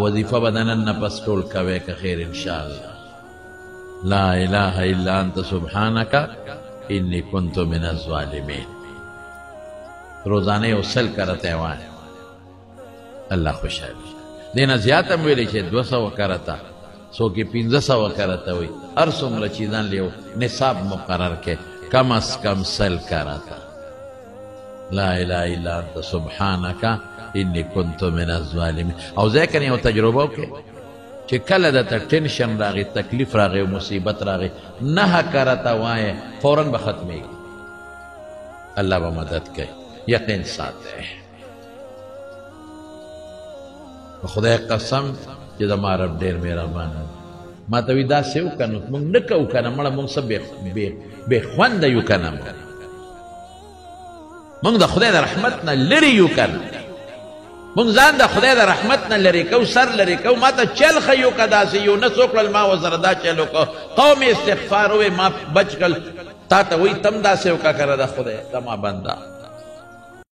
وظیفه بدنن نفس ټول کوي که خیر انشاءالله. لا اله الا انت سبحانك انی کنت من الظالمین. روزانه یو سل کرته وای الله خوشحالي. دینا زیات هم ویلی چې 200 کرته څوک 1500 کرته وي. هر څومره چې ځان له نصاب مقرر کې کم از کم سل کرته. لا اله الا انت سبحانك انی کنت من الظالمین. او ځکه یو تجربه وکړئ چې کله درته ټینشن راغی، تکلیف راغی، مصیبت راغی، 9 کرته وایه فوراً به ختمېږي. الله به مدد کوي. یقین ساته. خدای قسم چې زما رب ډېر مهربان دی. ما ته وایي داسې وکړه نو موږ نه کوو که نه مړه موږ څه بې خونده یو که نه موږ د خدای د رحمت نه لرې یو که نه موږ ځان د خدای د رحمت نه لرې کوو، سر لرې کوو. ما ته چل ښیو که داسې یو نه څوک کړل ما ورسره دا چل وکړو. قوم استغفار ووایي ما بچ کړل. تا ته وایي تم داسې وکړه که نه د خدای زما بنده